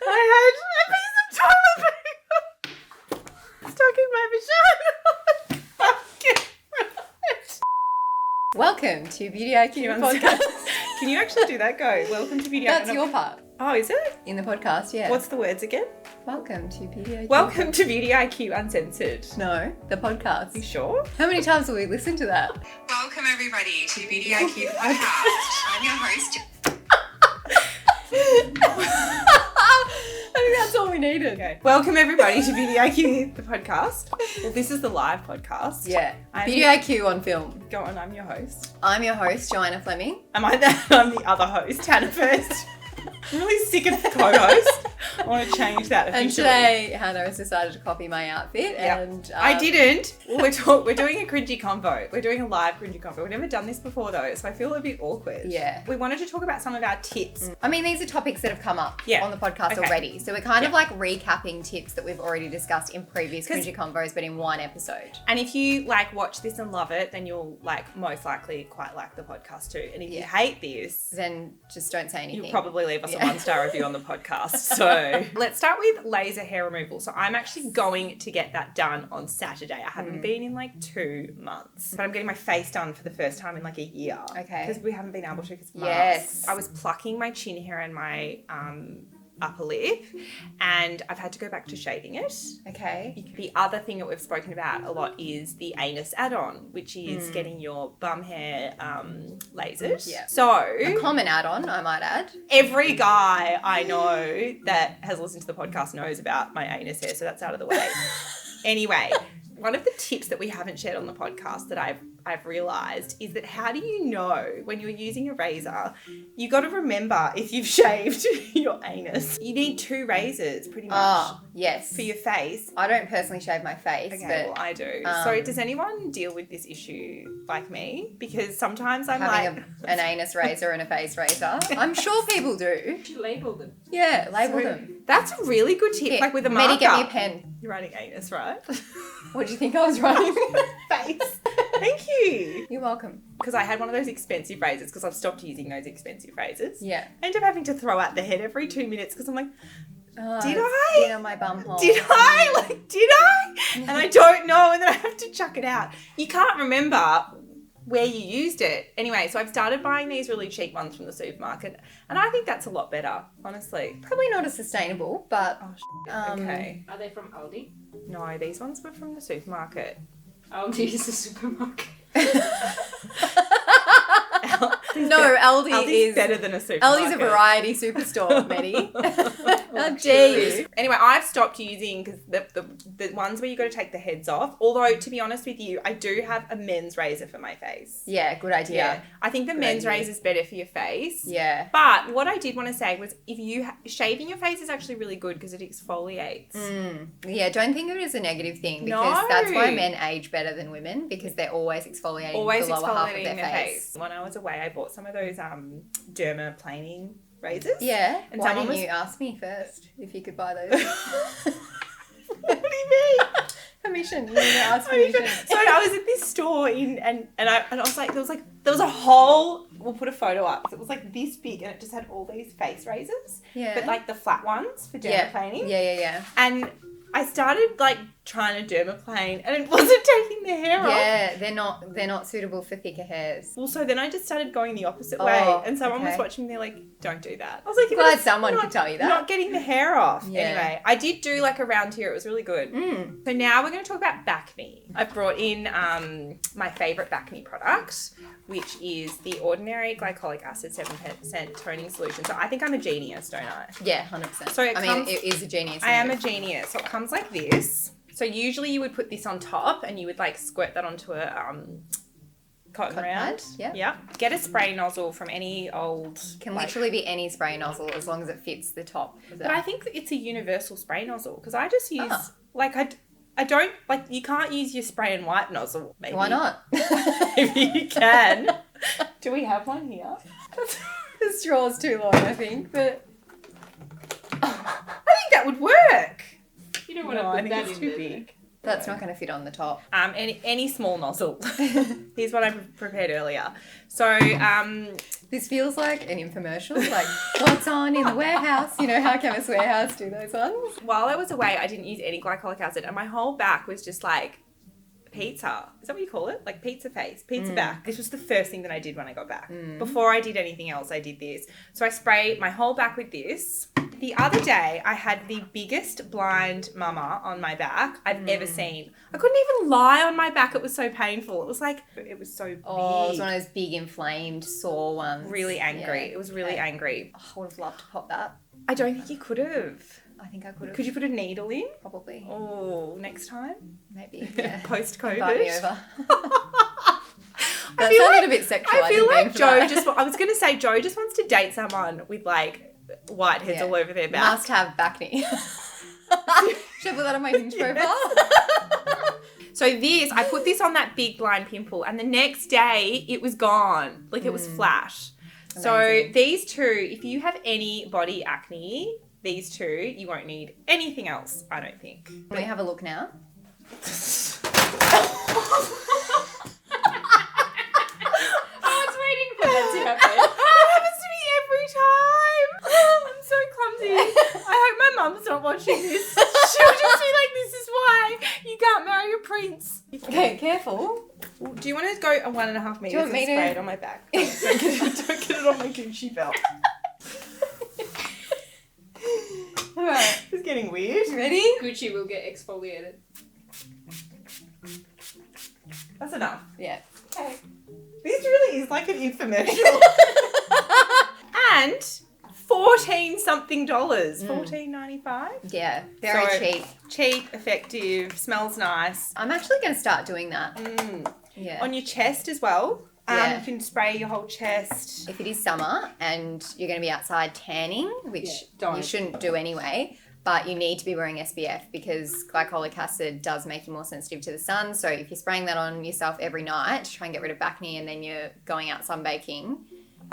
I had a piece of toilet paper stuck in my vagina. Welcome to Beauty IQ podcast. Can you actually do that? Go. Welcome to Beauty IQ. That's your part. Oh, is it? In the podcast, yeah. What's the words again? Welcome to Beauty IQ. Welcome to Beauty IQ Uncensored. No, the podcast. You sure? How many times will we listen to that? Welcome everybody to Beauty IQ podcast. I'm your host. I think that's all we needed. Okay. Welcome everybody to Beauty IQ, the podcast. Well, this is the live podcast. Yeah. Beauty IQ on film. Go on, I'm your host. I'm your host, Joanna Fleming. Am I that? I'm the other host, Hannah First. I'm really sick of the co-host. I want to change that officially. And today, Hannah has decided to copy my outfit. Yep. And I didn't. We're doing a Cringy Convo. We're doing a live Cringy Convo. We've never done this before though, so I feel a bit awkward. Yeah. We wanted to talk about some of our tips. I mean, these are topics that have come up on the podcast already. So we're kind of like recapping tips that we've already discussed in previous Cringy Convos, but in one episode. And if you like watch this and love it, then you'll like most likely quite like the podcast too. And if you hate this, then just don't say anything. You'll probably leave us a 1-star review on the podcast. So let's start with laser hair removal. So I'm actually going to get that done on Saturday. I haven't been in like 2 months, but I'm getting my face done for the first time in like a year. Okay. Because we haven't been able to because Yes. I was plucking my chin hair and my upper lip, and I've had to go back to shaving it. Okay. The other thing that we've spoken about a lot is the anus add-on, which is getting your bum hair lasered. Yeah. So A common add-on, I might add. every guy I know that has listened to the podcast knows about my anus hair, so that's out of the way. Anyway, one of the tips that we haven't shared on the podcast that I've realised is that how do you know when you're using a razor, you got to remember if you've shaved your anus. You need 2 razors pretty much. Oh, yes. For your face. I don't personally shave my face, Okay, but well, I do. So does anyone deal with this issue like me? Because sometimes I'm having an anus razor and a face razor, I'm sure people do. You label them. Yeah, label them. That's a really good tip, Here, like with a marker. Maddie, get me a pen. You're writing anus, right? What do you think I was writing? Face. Thank you. You're welcome. Because I had one of those expensive razors because I've stopped using those expensive razors. Yeah. I end up having to throw out the head every 2 minutes because I'm like, did it's I? been on my bum hole. Did I? And I don't know, and then I have to chuck it out. You can't remember where you used it. Anyway, so I've started buying these really cheap ones from the supermarket, and I think that's a lot better, honestly. Probably not as sustainable, but Okay. Are they from Aldi? No, these ones were from the supermarket. Aldi is a supermarket. no, Aldi Aldi's is better than a supermarket. Aldi's a variety superstore, Maddie. How dare you? Anyway, I've stopped using because the ones where you got to take the heads off. Although, to be honest with you, I do have a men's razor for my face. Yeah, good idea. Yeah, I think the men's idea. razor is better for your face. Yeah. But what I did want to say was if you shaving your face is actually really good because it exfoliates. Yeah, don't think of it as a negative thing because No. that's why men age better than women because they're always exfoliating the lower half of their face. When I was away, I bought some of those dermaplaning razors. Yeah. And Why someone didn't was- you ask me first if you could buy those? What do you mean? Permission. You need to ask permission. So I was at this store and I was like, there was a whole, we'll put a photo up. It was like this big and it just had all these face razors. Yeah. But like the flat ones for dermaplaning. Yeah. And I started like trying to dermaplane and it wasn't taking the hair off. Yeah, they're not suitable for thicker hairs. Well, so then I just started going the opposite way and someone was okay. watching me, they're like, don't do that. I was like, Glad someone could tell you that. Not getting the hair off. Yeah. Anyway, I did do like a round here. It was really good. So now we're going to talk about Acne. I've brought in my favourite Acne product, which is the Ordinary Glycolic Acid 7% toning solution. So I think I'm a genius, don't I? Yeah, 100%. So it is a genius. I am a genius. So it comes like this. So usually you would put this on top and you would like squirt that onto a cotton round. pad, yeah. Yep. Get a spray nozzle from any old... Can literally be any spray nozzle as long as it fits the top. But I think it's a universal spray nozzle because I just use... I don't... Like, you can't use your spray and wipe nozzle, maybe. Why not? Maybe you can. Do we have one here? The straw's too long, I think, but... I think that would work. You don't want to I put think that it's in too there. big. That's not going to fit on the top. Any small nozzle. Here's what I prepared earlier. So This feels like an infomercial, like what's on in the warehouse. You know how Chemist Warehouse do those ones? While I was away, I didn't use any glycolic acid and my whole back was just like pizza. Is that what you call it? Like pizza face, pizza back. This was the first thing that I did when I got back. Before I did anything else, I did this. So I sprayed my whole back with this. The other day, I had the biggest blind mama on my back I've ever seen. I couldn't even lie on my back. It was so painful. It was like, it was so big. Oh, it was one of those big inflamed sore ones. Really angry. Yeah. It was really angry. Oh, I would have loved to pop that. I don't think you could have. I think I could have. Could you put a needle in? Probably. Oh, next time? Maybe. Yeah. Post-COVID? Invite me over. That sounded a bit sexual. I feel like Joe just... I was going to say, Joe just wants to date someone with, like, whiteheads all over their back. Must have acne. Should I put that on my Hinge profile? So this, I put this on that big blind pimple and the next day it was gone. Like it was flash. Amazing. So these two, if you have any body acne, these two, you won't need anything else, I don't think. Can we have a look now? I was waiting for that to happen. That happens to me every time. I'm so clumsy. I hope my mum's not watching this. She'll just be like, this is why you can't marry a prince. Okay, careful. Do you want to go a 1.5 meters want me and to- spray it on my back? Don't get it on my Gucci belt. Alright. It's getting weird. Ready? Gucci will get exfoliated. That's enough. Yeah. Okay. This really is like an infomercial. And $14 something. $14.95. Yeah. Very So- cheap. Cheap, effective, smells nice. I'm actually going to start doing that. Yeah. On your chest as well. Yeah. You can spray your whole chest. If it is summer and you're going to be outside tanning, which don't. you shouldn't do anyway, but you need to be wearing SPF because glycolic acid does make you more sensitive to the sun. So if you're spraying that on yourself every night to try and get rid of acne and then you're going out sunbaking,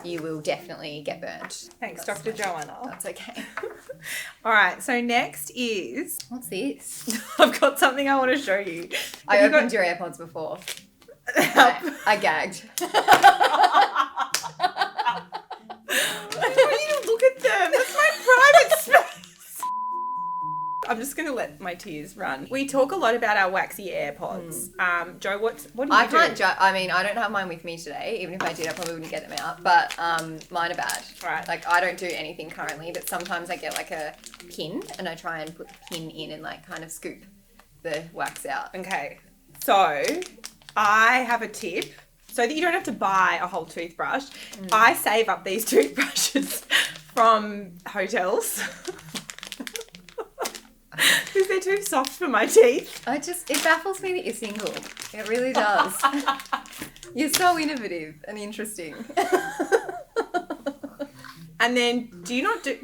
you will definitely get burnt. Thanks, Dr. Joanna. That's okay. All right, so next is... What's this? I've got something I want to show you. I Have you opened your AirPods before. got- I gagged. I don't want you to look at them. That's my private space. I'm just going to let my tears run. We talk a lot about our waxy AirPods. Joe, what do you do? I can't I mean, I don't have mine with me today. Even if I did, I probably wouldn't get them out. But mine are bad. Right. Like, I don't do anything currently, but sometimes I get like a pin and I try and put the pin in and like kind of scoop the wax out. Okay, so I have a tip so that you don't have to buy a whole toothbrush. I save up these toothbrushes from hotels because they're too soft for my teeth. It baffles me that you're single. It really does. You're so innovative and interesting. And then do you not do...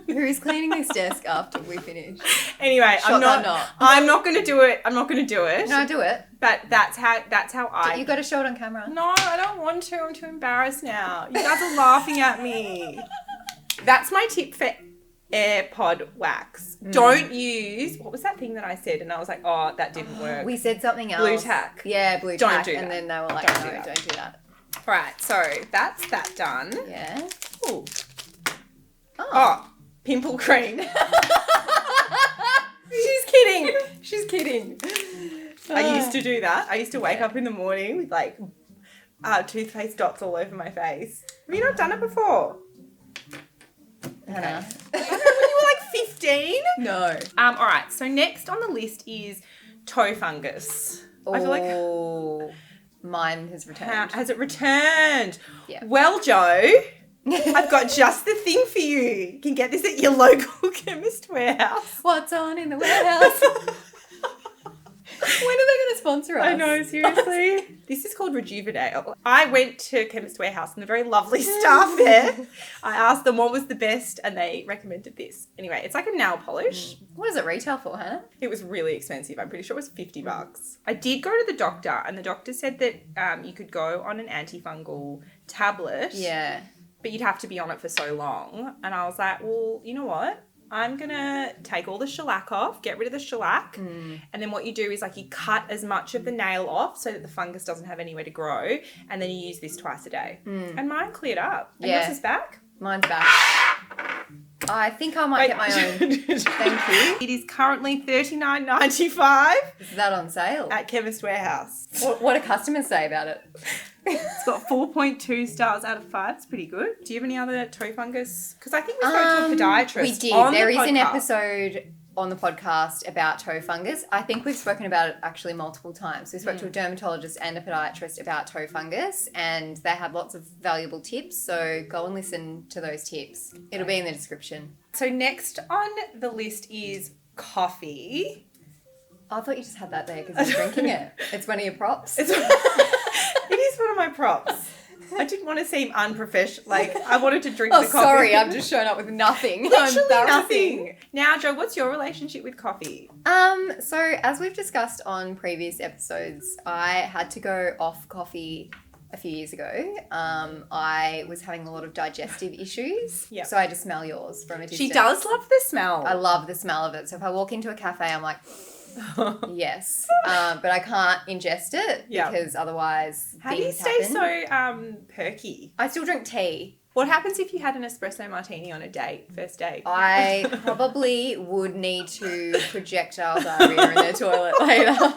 Who's cleaning this desk after we finish? Anyway, Shot that knot. I'm not going to do it. I'm not going to do it. No, do it. But that's how I... You got to show it on camera. No, I don't want to. I'm too embarrassed now. You guys are laughing at me. That's my tip for AirPod wax. Don't use... What was that thing that I said? And I was like, oh, that didn't work. We said something else. Blue tack. Yeah, blue Don't tack. do that. And then they were like, Don't do no, that. don't do that. Right, so that's that done. Yeah. Ooh. Oh. Oh, pimple cream. She's kidding. She's kidding. I used to do that. I used to wake up in the morning with like toothpaste dots all over my face. Have you not done it before? Hannah. When you were like 15? No. All right, so next on the list is toe fungus. I feel like... Oh, mine has returned. Has it returned? Yeah. Well, Joe, I've got just the thing for you. You can get this at your local chemist warehouse. What's on in the warehouse? When are they going to sponsor us? I know, seriously. This is called Rejuvenail. I went to Chemist Warehouse and the very lovely staff there. I asked them what was the best and they recommended this. Anyway, it's like a nail polish. What does it retail for, Hannah? It was really expensive. I'm pretty sure it was $50. I did go to the doctor and the doctor said that you could go on an antifungal tablet. Yeah. But you'd have to be on it for so long. And I was like, well, you know what? I'm going to take all the shellac off, get rid of the shellac. And then what you do is like you cut as much of the nail off so that the fungus doesn't have anywhere to grow. And then you use this twice a day. And mine cleared up. And yours is back? Mine's back. I think I might get my own. Thank you. It is currently $39.95 Is that on sale? at Chemist Warehouse. What do customers say about it? It's got 4.2 stars out of 5. It's pretty good. Do you have any other toe fungus? Because I think we spoke to a podiatrist. We did. On There the is an podcast. episode on the podcast about toe fungus. I think we've spoken about it actually multiple times. We spoke to a dermatologist and a podiatrist about toe fungus, and they had lots of valuable tips. So go and listen to those tips. It'll be in the description. So next on the list is coffee. I thought you just had that there because you're drinking it. It's one of your props. It is one of my props. I didn't want to seem unprofessional. Like, I wanted to drink the coffee. Sorry, I've just shown up with nothing. Literally Embarrassing. nothing. Now, Jo, what's your relationship with coffee? So as we've discussed on previous episodes, I had to go off coffee a few years ago. I was having a lot of digestive issues. Yep. So I just smell yours from a distance. She does love the smell. I love the smell of it. So if I walk into a cafe, I'm like, yes. But I can't ingest it because otherwise How do you things stay happen. so perky? I still drink tea. What happens if you had an espresso martini on a date, first date? I probably would need to projectile diarrhea in the toilet later.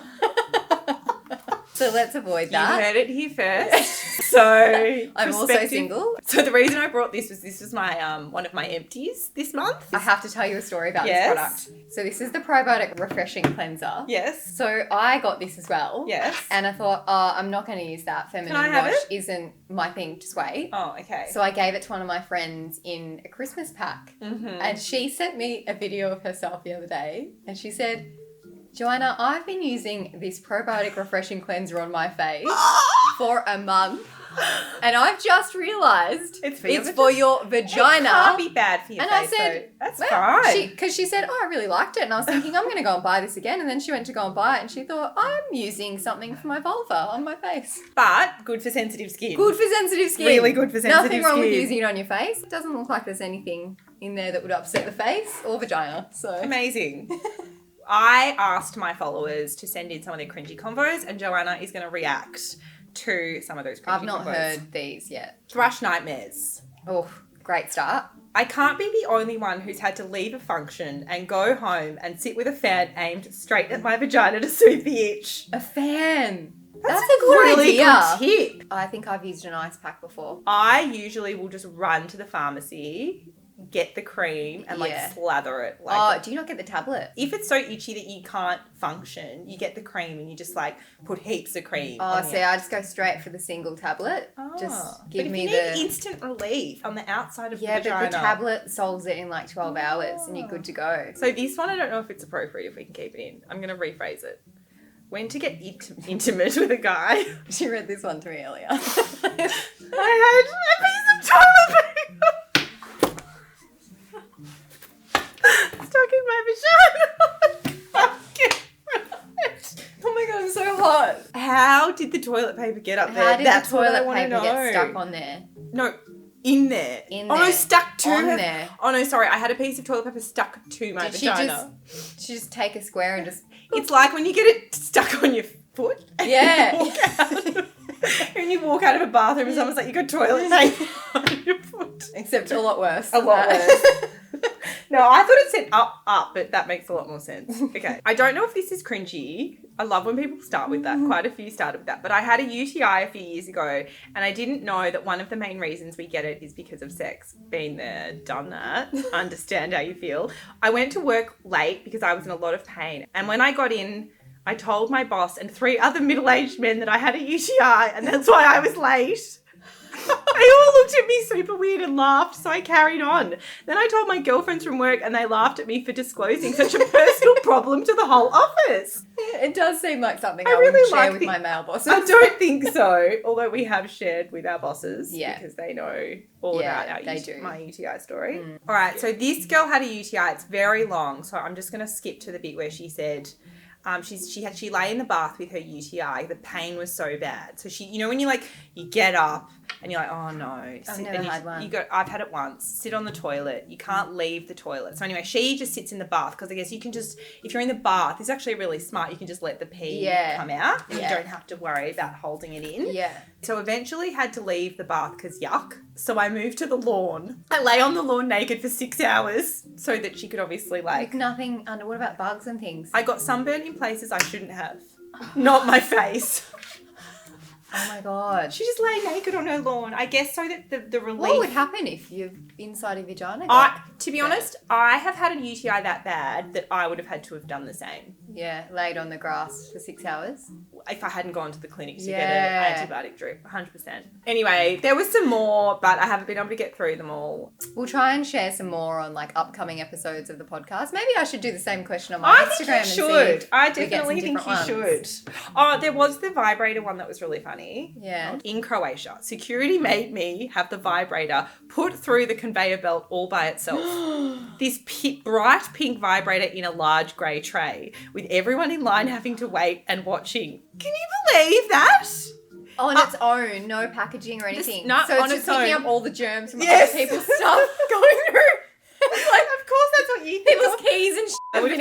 So let's avoid that. You heard it here first. So I'm also single. So the reason I brought this was my one of my empties this month. I have to tell you a story about this product. So this is the Probiotic Refreshing Cleanser. Yes. So I got this as well. Yes. And I thought, I'm not going to use that. Feminine Can I have wash it? isn't my thing. Just wait. Oh, okay. So I gave it to one of my friends in a Christmas pack. And she sent me a video of herself the other day. And she said, Joanna, I've been using this Probiotic Refreshing Cleanser on my face for a month. And I've just realised It's for your vagina. It can't be bad for your And face. I said, though. That's well, fine. because she said, I really liked it. And I was thinking, I'm going to go and buy this again. And then she went to go and buy it. And she thought, I'm using something for my vulva on my face. But good for sensitive skin. Good for sensitive skin. Really good for sensitive Nothing wrong with skin. using it on your face. It doesn't look like there's anything in there that would upset the face or vagina. So Amazing. I asked my followers to send in some of their cringy convos, and Joanna is going to react to some of those cringy I've not convos. heard these yet. Thrush nightmares. Oh, great start. I can't be the only one who's had to leave a function and go home and sit with a fan aimed straight at my vagina to soothe the itch. A fan. That's a good really idea. good tip. I think I've used an ice pack before. I usually will just run to the pharmacy, get the cream, and slather it. Oh, do you not get the tablet? If it's so itchy that you can't function, you get the cream and you just like put heaps of cream. Oh, on see, I just go straight for the single tablet. Oh. Just give but me if you the... need instant relief on the outside of the Yeah, vagina. but the tablet solves it in like 12 hours and you're good to go. So this one, I don't know if it's appropriate if we can keep it in. I'm going to rephrase it. When to get intimate with a guy. She read this one to me earlier. I had a piece of toilet paper stuck in my vagina. Oh my god, I'm so hot. How did the toilet paper get up there? How did That's the what I toilet wanna paper know. get stuck on there? No, in there. In Oh no, there. stuck to On her. there. Oh no, sorry. I had a piece of toilet paper stuck to my Did she vagina. just take a square and just... It's like when you get it stuck on your foot. And Yeah. You walk out. When you walk out of a bathroom and someone's like, you got toilet paper on your foot. Except a lot worse. A lot worse. No, I thought it said up, but that makes a lot more sense. Okay. I don't know if this is cringy. I love when people start with that. Quite a few started with that. But I had a UTI a few years ago, and I didn't know that one of the main reasons we get it is because of sex. Been there, done that. Understand how you feel. I went to work late because I was in a lot of pain. And when I got in, I told my boss and 3 other middle-aged men that I had a UTI, and that's why I was late. They all looked at me super weird and laughed, so I carried on. Then I told my girlfriends from work, and they laughed at me for disclosing such a personal problem to the whole office. It does seem like something I I, really wouldn't like share with the- my male bosses. I don't think so, although we have shared with our bosses because they know all Yeah, about they do. my UTI story. All right, so this girl had a UTI. It's very long, so I'm just going to skip to the bit where she said, She lay in the bath with her UTI. The pain was so bad. So she, when you you get up and you're like, oh no. I've never had one. I've had it once. Sit on the toilet. You can't leave the toilet. So anyway, she just sits in the bath because I guess you can just, if you're in the bath, it's actually really smart. You can just let the pee come out. And you don't have to worry about holding it in. Yeah. So eventually had to leave the bath because yuck. So I moved to the lawn. I lay on the lawn naked for 6 hours so that she could obviously With nothing under. What about bugs and things? I got sunburn in places I shouldn't have. Not my face. Oh my God. She just lay naked on her lawn. I guess so that the relief. What would happen if your inside of vagina to be honest, I have had a UTI that bad that I would have had to have done the same. Yeah, laid on the grass for 6 hours. If I hadn't gone to the clinic to get an antibiotic drip, 100%. Anyway, there was some more, but I haven't been able to get through them all. We'll try and share some more on upcoming episodes of the podcast. Maybe I should do the same question on my Instagram. I definitely think you should. Oh, there was the vibrator one that was really funny. Yeah. In Croatia, security made me have the vibrator put through the conveyor belt all by itself. This bright pink vibrator in a large grey tray with everyone in line having to wait and watching. Can you believe that? On its own, no packaging or anything. No, so on it's just its picking own. up all the germs from other people's stuff going through. Of course that's what you think. People's keys and shit. I would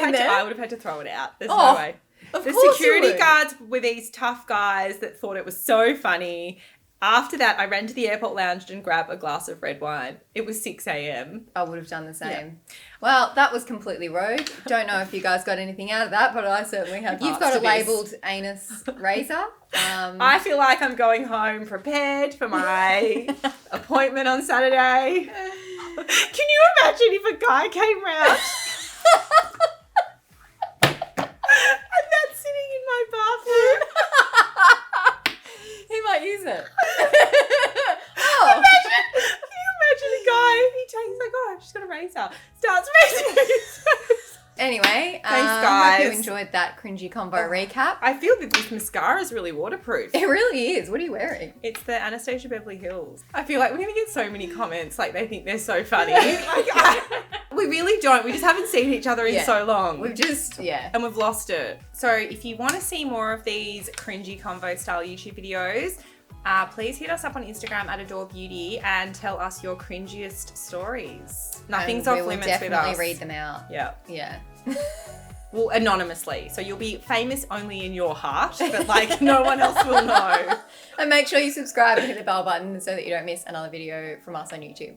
have had to throw it out. There's no way. Of the course security you would. guards were these tough guys that thought it was so funny. After that, I ran to the airport lounge and grabbed a glass of red wine. It was 6 a.m. I would have done the same. Yeah. Well, that was completely rogue. Don't know if you guys got anything out of that, but I certainly have. You've got a labelled anus razor. I feel like I'm going home prepared for my appointment on Saturday. Can you imagine if a guy came round and that's sitting in my bathroom? He might use it. Can you imagine a guy, he's like, oh, I've just got a razor. Starts razing his face. Anyway, Thanks, I guys. hope you enjoyed that cringy combo recap. I feel that this mascara is really waterproof. It really is. What are you wearing? It's the Anastasia Beverly Hills. I feel like we're going to get so many comments, they think they're so funny. We really don't. We just haven't seen each other in so long. We've just, And we've lost it. So if you want to see more of these cringy convo style YouTube videos, please hit us up on Instagram at Adore Beauty and tell us your cringiest stories. Nothing's off limits with us. We will definitely read them out. Yeah. Yeah. Well, anonymously. So you'll be famous only in your heart, but no one else will know. And make sure you subscribe and hit the bell button so that you don't miss another video from us on YouTube.